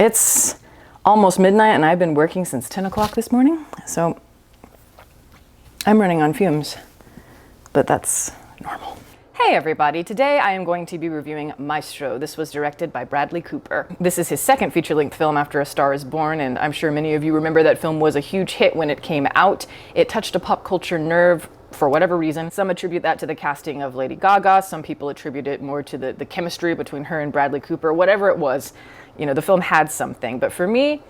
It's almost midnight and I've been working since 10 o'clock this morning, so I'm running on fumes, but that's normal. Hey everybody, today I am going to be reviewing Maestro. This was directed by Bradley Cooper. This is his second feature-length film after A Star is Born, and I'm sure many of you remember that film was a huge hit when it came out. It touched a pop culture nerve for whatever reason. Some attribute that to the casting of Lady Gaga, some people attribute it more to the chemistry between her and Bradley Cooper. Whatever it was, you know, the film had something. But for me,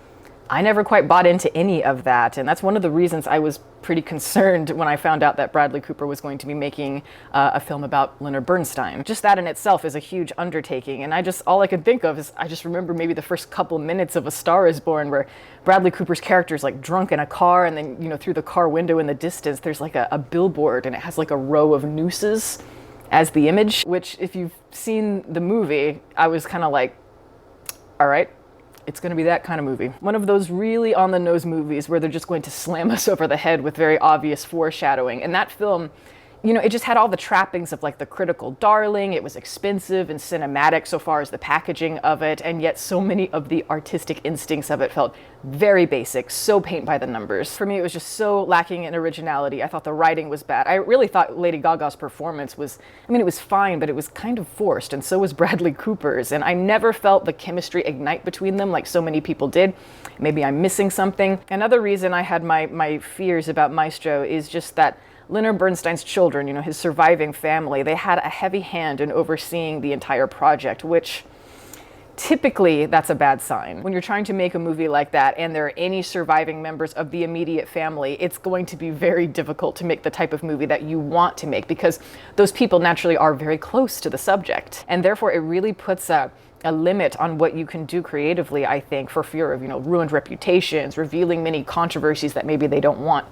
I never quite bought into any of that, and that's one of the reasons I was pretty concerned when I found out that Bradley Cooper was going to be making a film about Leonard Bernstein. Just that in itself is a huge undertaking, and all I could think of is I just remember maybe the first couple minutes of A Star is Born where Bradley Cooper's character is like drunk in a car, and then, you know, through the car window in the distance there's like a billboard, and it has like a row of nooses as the image, which if you've seen the movie, I was kind of like, all right, it's going to be that kind of movie. One of those really on-the-nose movies where they're just going to slam us over the head with very obvious foreshadowing. And that film, you know, it just had all the trappings of like the critical darling. It was expensive and cinematic so far as the packaging of it, and yet so many of the artistic instincts of it felt very basic, so paint by the numbers. For me, it was just so lacking in originality. I thought the writing was bad. I really thought Lady Gaga's performance was, I mean, it was fine, but it was kind of forced, and so was Bradley Cooper's, and I never felt the chemistry ignite between them like so many people did. Maybe I'm missing something. Another reason I had my fears about Maestro is just that Leonard Bernstein's children, you know, his surviving family, they had a heavy hand in overseeing the entire project, which typically that's a bad sign. When you're trying to make a movie like that and there are any surviving members of the immediate family, it's going to be very difficult to make the type of movie that you want to make because those people naturally are very close to the subject. And therefore it really puts a limit on what you can do creatively, I think, for fear of, you know, ruined reputations, revealing many controversies that maybe they don't want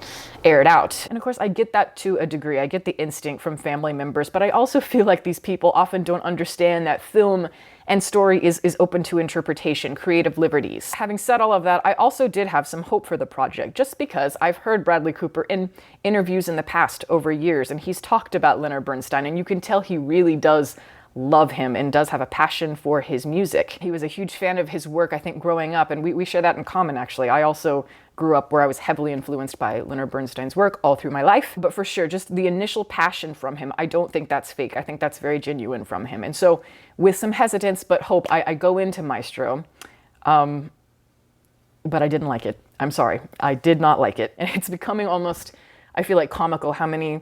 aired out. And of course, I get that to a degree. I get the instinct from family members, but I also feel like these people often don't understand that film and story is open to interpretation, creative liberties. Having said all of that, I also did have some hope for the project, just because I've heard Bradley Cooper in interviews in the past over years, and he's talked about Leonard Bernstein, and you can tell he really does love him and does have a passion for his music. He was a huge fan of his work, I think, growing up, and we share that in common, actually. I also grew up where I was heavily influenced by Leonard Bernstein's work all through my life. But for sure, just the initial passion from him, I don't think that's fake. I think that's very genuine from him. And so with some hesitance but hope, I go into Maestro, but I didn't like it. I'm sorry. I did not like it. And it's becoming almost, I feel like, comical how many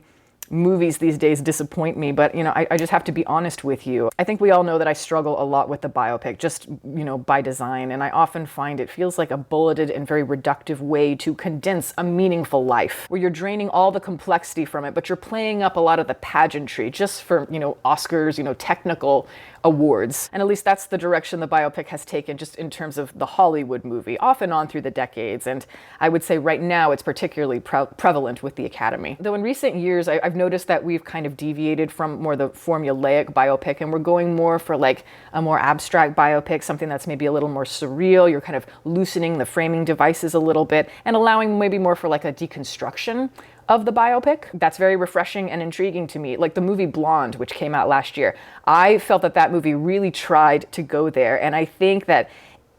movies these days disappoint me, but you know, I just have to be honest with you. I think we all know that I struggle a lot with the biopic, just, you know, by design, and I often find it feels like a bulleted and very reductive way to condense a meaningful life, where you're draining all the complexity from it, but you're playing up a lot of the pageantry just for, you know, Oscars, you know, technical awards. And at least that's the direction the biopic has taken just in terms of the Hollywood movie, off and on through the decades. And I would say right now it's particularly prevalent with the Academy. Though in recent years, I've noticed that we've kind of deviated from more the formulaic biopic, and we're going more for like a more abstract biopic, something that's maybe a little more surreal. You're kind of loosening the framing devices a little bit and allowing maybe more for like a deconstruction of the biopic. That's very refreshing and intriguing to me. Like the movie Blonde, which came out last year, I felt that movie really tried to go there, and I think that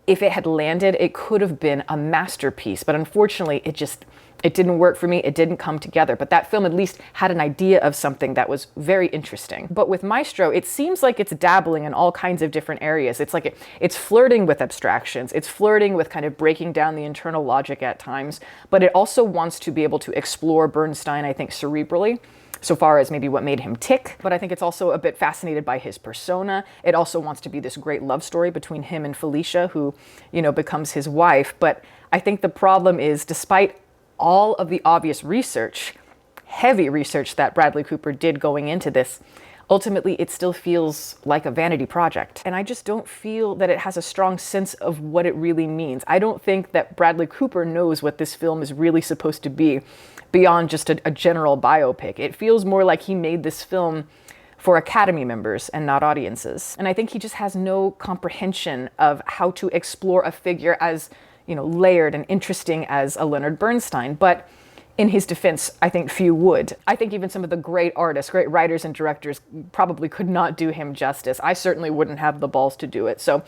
if it had landed, it could have been a masterpiece, but unfortunately it didn't work for me. It didn't come together. But that film at least had an idea of something that was very interesting. But with Maestro, it seems like it's dabbling in all kinds of different areas. It's like it's flirting with abstractions. It's flirting with kind of breaking down the internal logic at times. But it also wants to be able to explore Bernstein, I think, cerebrally, so far as maybe what made him tick. But I think it's also a bit fascinated by his persona. It also wants to be this great love story between him and Felicia, who, you know, becomes his wife. But I think the problem is, despite all of the obvious research, heavy research that Bradley Cooper did going into this, ultimately it still feels like a vanity project. And I just don't feel that it has a strong sense of what it really means. I don't think that Bradley Cooper knows what this film is really supposed to be beyond just a general biopic. It feels more like he made this film for Academy members and not audiences. And I think he just has no comprehension of how to explore a figure as, you know, layered and interesting as a Leonard Bernstein. But in his defense, I think few would. I think even some of the great artists, great writers and directors probably could not do him justice. I certainly wouldn't have the balls to do it. So,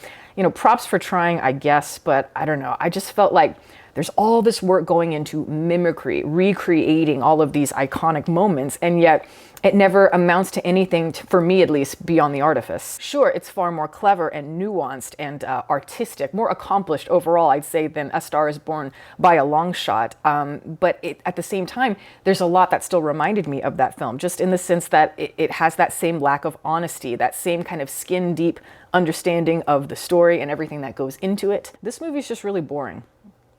props for trying, I guess, but I don't know. I just felt like there's all this work going into mimicry, recreating all of these iconic moments, and yet it never amounts to anything, for me at least, beyond the artifice. Sure, it's far more clever and nuanced and artistic, more accomplished overall, I'd say, than A Star is Born by a long shot. But at the same time, there's a lot that still reminded me of that film, just in the sense that it has that same lack of honesty, that same kind of skin-deep understanding of the story and everything that goes into it. This movie's just really boring.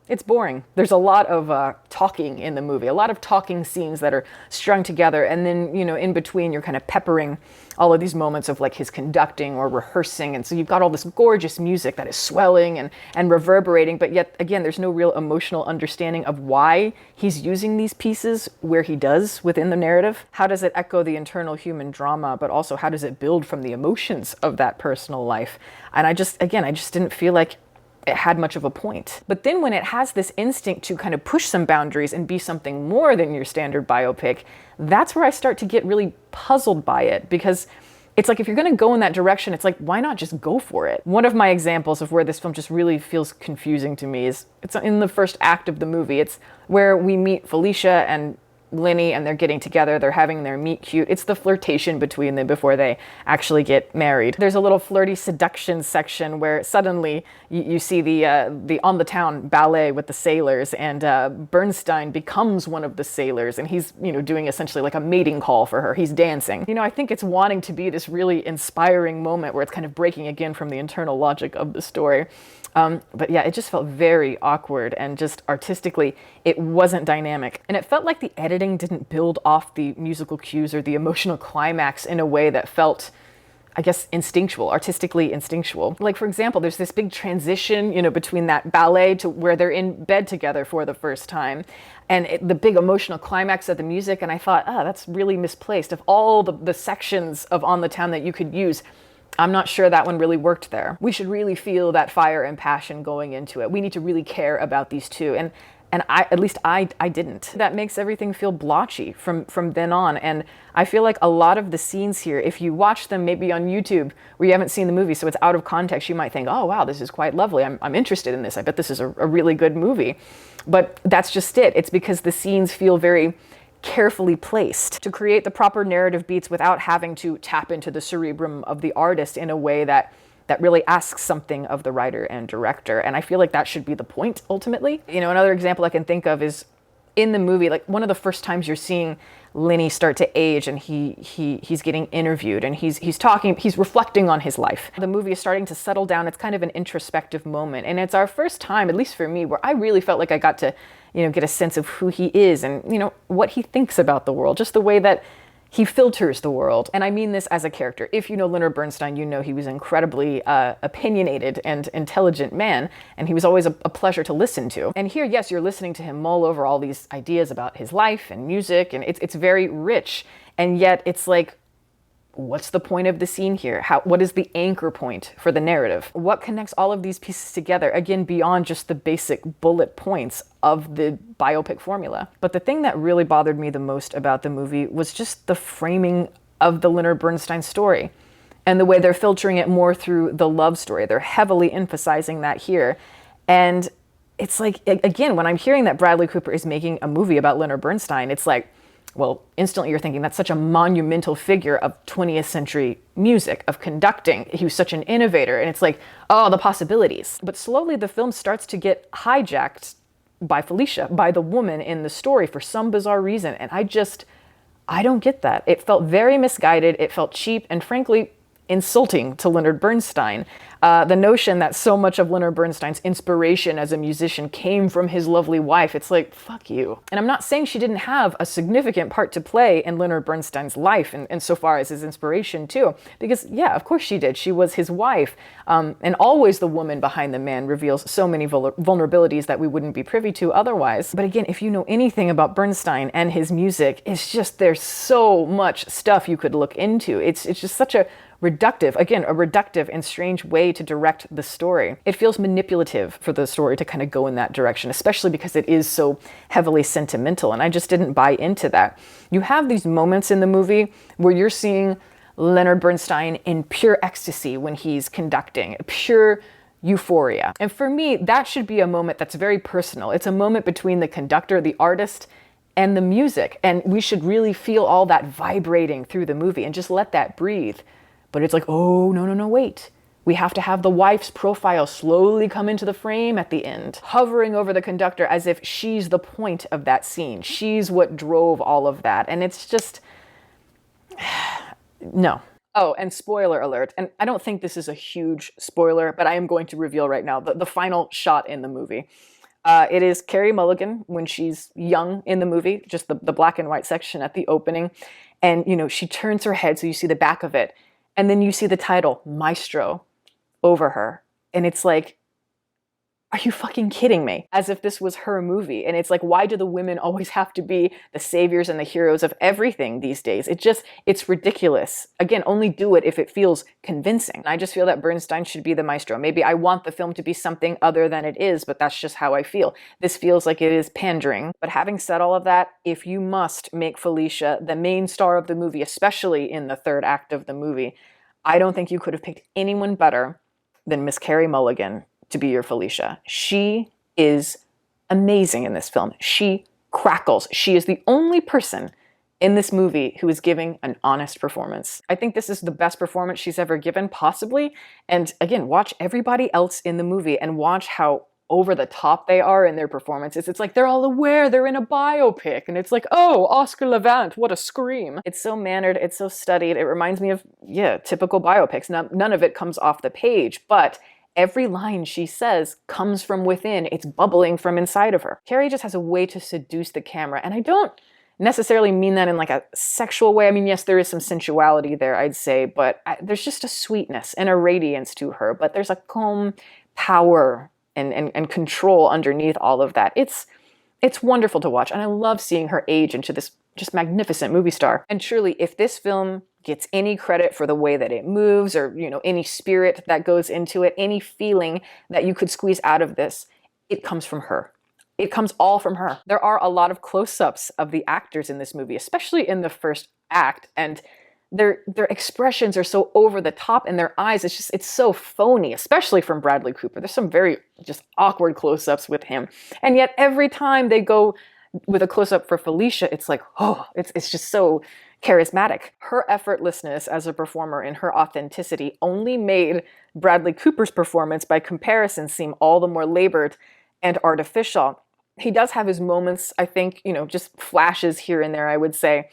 It's boring. There's a lot of talking in the movie, a lot of talking scenes that are strung together. And then, in between, you're kind of peppering all of these moments of like his conducting or rehearsing. And so you've got all this gorgeous music that is swelling and reverberating. But yet, again, there's no real emotional understanding of why he's using these pieces where he does within the narrative. How does it echo the internal human drama, but also how does it build from the emotions of that personal life? And I just didn't feel like it had much of a point. But then when it has this instinct to kind of push some boundaries and be something more than your standard biopic, that's where I start to get really puzzled by it, because it's like, if you're going to go in that direction, it's like, why not just go for it? One of my examples of where this film just really feels confusing to me is it's in the first act of the movie. It's where we meet Felicia and Lenny, and they're getting together, they're having their meet cute. It's the flirtation between them before they actually get married. There's a little flirty seduction section where suddenly you see the on the town ballet with the sailors, and Bernstein becomes one of the sailors, and he's doing essentially like a mating call for her. He's dancing. I think it's wanting to be this really inspiring moment where it's kind of breaking again from the internal logic of the story. But yeah, it just felt very awkward, and just artistically, it wasn't dynamic. And it felt like the editing didn't build off the musical cues or the emotional climax in a way that felt, I guess, instinctual, artistically instinctual. Like, for example, there's this big transition, between that ballet to where they're in bed together for the first time, and the big emotional climax of the music. And I thought, that's really misplaced. Of all the sections of On the Town that you could use, I'm not sure that one really worked there. We should really feel that fire and passion going into it. We need to really care about these two. And at least I didn't. That makes everything feel blotchy from then on. And I feel like a lot of the scenes here, if you watch them maybe on YouTube where you haven't seen the movie, so it's out of context, you might think, oh wow, this is quite lovely. I'm interested in this. I bet this is a really good movie. But that's just it. It's because the scenes feel very carefully placed to create the proper narrative beats without having to tap into the cerebrum of the artist in a way that really asks something of the writer and director. And I feel like that should be the point ultimately. Another example I can think of is in the movie, like one of the first times you're seeing Lenny start to age, and he's getting interviewed, and he's talking, he's reflecting on his life. The movie is starting to settle down. It's kind of an introspective moment, and it's our first time, at least for me, where I really felt like I got to get a sense of who he is and what he thinks about the world, just the way that he filters the world. And I mean this as a character. If you know Leonard Bernstein, you know he was an incredibly opinionated and intelligent man, and he was always a pleasure to listen to. And here, yes, you're listening to him mull over all these ideas about his life and music, and it's very rich. And yet it's like, what's the point of the scene here? What is the anchor point for the narrative? What connects all of these pieces together, again, beyond just the basic bullet points of the biopic formula? But the thing that really bothered me the most about the movie was just the framing of the Leonard Bernstein story and the way they're filtering it more through the love story. They're heavily emphasizing that here. And it's like, again, when I'm hearing that Bradley Cooper is making a movie about Leonard Bernstein, it's like, well, instantly you're thinking that's such a monumental figure of 20th century music, of conducting. He was such an innovator. And it's like, oh, the possibilities. But slowly the film starts to get hijacked by Felicia, by the woman in the story for some bizarre reason. And I don't get that. It felt very misguided. It felt cheap and frankly insulting to Leonard Bernstein. The notion that so much of Leonard Bernstein's inspiration as a musician came from his lovely wife, it's like, fuck you. And I'm not saying she didn't have a significant part to play in Leonard Bernstein's life, and so far as his inspiration too, because yeah, of course she did. She was his wife, and always the woman behind the man reveals so many vulnerabilities that we wouldn't be privy to otherwise. But again, if you know anything about Bernstein and his music, it's just, there's so much stuff you could look into. It's just such a reductive, again, a reductive and strange way to direct the story. It feels manipulative for the story to kind of go in that direction, especially because it is so heavily sentimental, and I just didn't buy into that. You have these moments in the movie where you're seeing Leonard Bernstein in pure ecstasy when he's conducting, pure euphoria. And for me, that should be a moment that's very personal. It's a moment between the conductor, the artist, and the music. And we should really feel all that vibrating through the movie and just let that breathe. But it's like, oh, no, wait. We have to have the wife's profile slowly come into the frame at the end, hovering over the conductor as if she's the point of that scene. She's what drove all of that. And it's just, no. Oh, and spoiler alert. And I don't think this is a huge spoiler, but I am going to reveal right now the final shot in the movie. It is Carey Mulligan when she's young in the movie, just the black and white section at the opening. And, you know, she turns her head so you see the back of it. And then you see the title, Maestro, over her. And it's like, are you fucking kidding me? As if this was her movie. And it's like, why do the women always have to be the saviors and the heroes of everything these days? It's ridiculous. Again, only do it if it feels convincing. I just feel that Bernstein should be the maestro. Maybe I want the film to be something other than it is, but that's just how I feel. This feels like it is pandering. But having said all of that, if you must make Felicia the main star of the movie, especially in the third act of the movie, I don't think you could have picked anyone better than Miss Carey Mulligan to be your Felicia. She is amazing in this film. She crackles. She is the only person in this movie who is giving an honest performance. I think this is the best performance she's ever given, possibly. And again, watch everybody else in the movie and watch how over the top they are in their performances. It's like they're all aware they're in a biopic, and it's like, oh, Oscar Levant, what a scream. It's so mannered, it's so studied. It reminds me of, yeah, typical biopics. Now, none of it comes off the page, but every line she says comes from within. It's bubbling from inside of her. Carey just has a way to seduce the camera, and I don't necessarily mean that in like a sexual way. I mean, yes, there is some sensuality there, I'd say, but there's just a sweetness and a radiance to her, but there's a calm power and control underneath all of that. It's wonderful to watch, and I love seeing her age into this just magnificent movie star. And truly, if this film gets any credit for the way that it moves, or, you know, any spirit that goes into it, any feeling that you could squeeze out of this, it comes from her. It comes all from her. There are a lot of close-ups of the actors in this movie, especially in the first act, and their expressions are so over the top, and their eyes, it's so phony, especially from Bradley Cooper. There's some very just awkward close-ups with him. And yet every time they go with a close-up for Felicia, it's like, oh, it's just so charismatic. Her effortlessness as a performer and her authenticity only made Bradley Cooper's performance, by comparison, seem all the more labored and artificial. He does have his moments, I think, you know, just flashes here and there, I would say.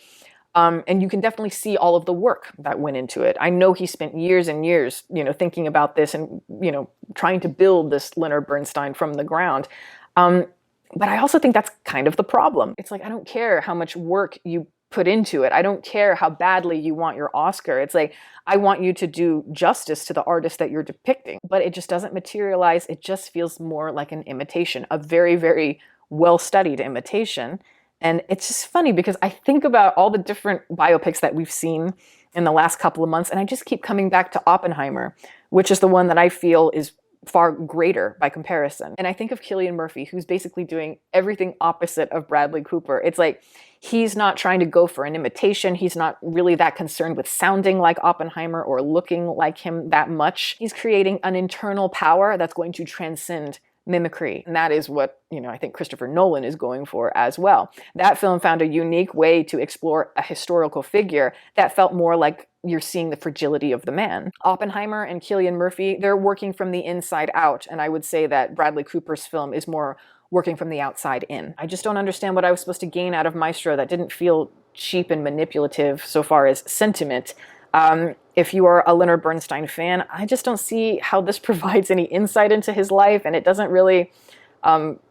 And you can definitely see all of the work that went into it. I know he spent years and years, you know, thinking about this and, you know, trying to build this Leonard Bernstein from the ground. But I also think that's kind of the problem. It's like, I don't care how much work you put into it. I don't care how badly you want your Oscar. It's like, I want you to do justice to the artist that you're depicting. But it just doesn't materialize. It just feels more like an imitation, a very, very well-studied imitation. And it's just funny because I think about all the different biopics that we've seen in the last couple of months, and I just keep coming back to Oppenheimer, which is the one that I feel is far greater by comparison. And I think of Cillian Murphy, who's basically doing everything opposite of Bradley Cooper. It's like, he's not trying to go for an imitation. He's not really that concerned with sounding like Oppenheimer or looking like him that much. He's creating an internal power that's going to transcend mimicry. And that is what, you know, I think Christopher Nolan is going for as well. That film found a unique way to explore a historical figure that felt more like you're seeing the fragility of the man. Oppenheimer and Cillian Murphy, they're working from the inside out. And I would say that Bradley Cooper's film is more working from the outside in. I just don't understand what I was supposed to gain out of Maestro that didn't feel cheap and manipulative so far as sentiment. If you are a Leonard Bernstein fan, I just don't see how this provides any insight into his life, and it doesn't really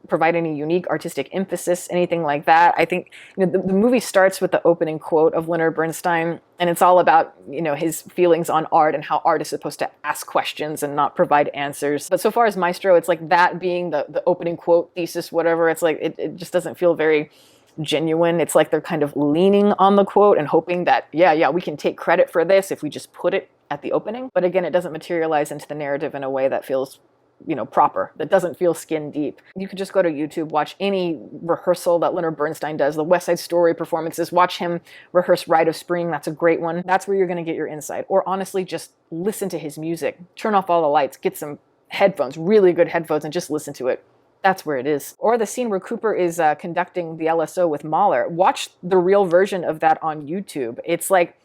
provide any unique artistic emphasis, anything like that. I think, you know, the movie starts with the opening quote of Leonard Bernstein, and it's all about, you know, his feelings on art and how art is supposed to ask questions and not provide answers. But so far as Maestro, it's like that being the opening quote, thesis, whatever, it's like, it just doesn't feel very genuine. It's like they're kind of leaning on the quote and hoping that, yeah, we can take credit for this if we just put it at the opening. But again, it doesn't materialize into the narrative in a way that feels, you know, proper, that doesn't feel skin deep. You could just go to YouTube, watch any rehearsal that Leonard Bernstein does, the West Side Story performances, watch him rehearse Rite of Spring. That's a great one. That's where you're going to get your insight. Or honestly, just listen to his music, turn off all the lights, get some headphones, really good headphones, and just listen to it. That's where it is. Or the scene where Cooper is conducting the LSO with Mahler. Watch the real version of that on YouTube. It's like,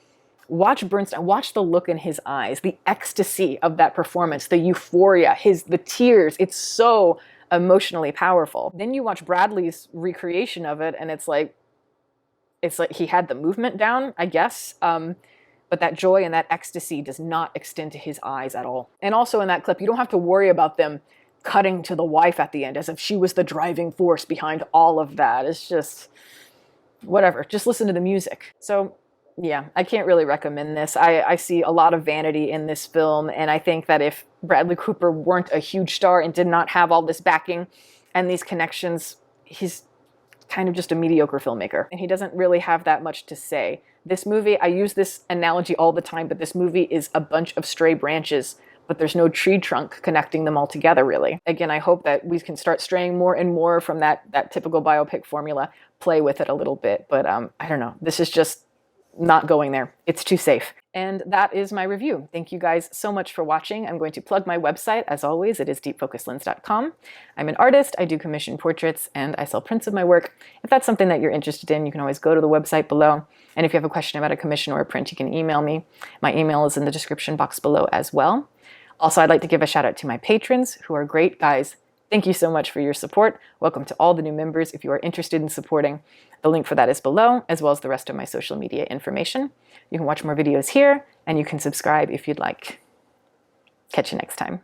watch Bernstein, watch the look in his eyes, the ecstasy of that performance, the euphoria, the tears. It's so emotionally powerful. Then you watch Bradley's recreation of it, and it's like he had the movement down, I guess. But that joy and that ecstasy does not extend to his eyes at all. And also in that clip, you don't have to worry about them cutting to the wife at the end as if she was the driving force behind all of that. It's just whatever. Just listen to the music. So yeah, I can't really recommend this. I see a lot of vanity in this film, and I think that if Bradley Cooper weren't a huge star and did not have all this backing and these connections, he's kind of just a mediocre filmmaker, and he doesn't really have that much to say. This movie, I use this analogy all the time, but this movie is a bunch of stray branches, but there's no tree trunk connecting them all together, really. Again, I hope that we can start straying more and more from that typical biopic formula, play with it a little bit, but I don't know. This is just not going there. It's too safe. And that is my review. Thank you guys so much for watching. I'm going to plug my website. As always, it is deepfocuslens.com. I'm an artist. I do commission portraits, and I sell prints of my work. If that's something that you're interested in, you can always go to the website below. And if you have a question about a commission or a print, you can email me. My email is in the description box below as well. Also, I'd like to give a shout out to my patrons, who are great guys. Thank you so much for your support. Welcome to all the new members if you are interested in supporting. The link for that is below, as well as the rest of my social media information. You can watch more videos here, and you can subscribe if you'd like. Catch you next time.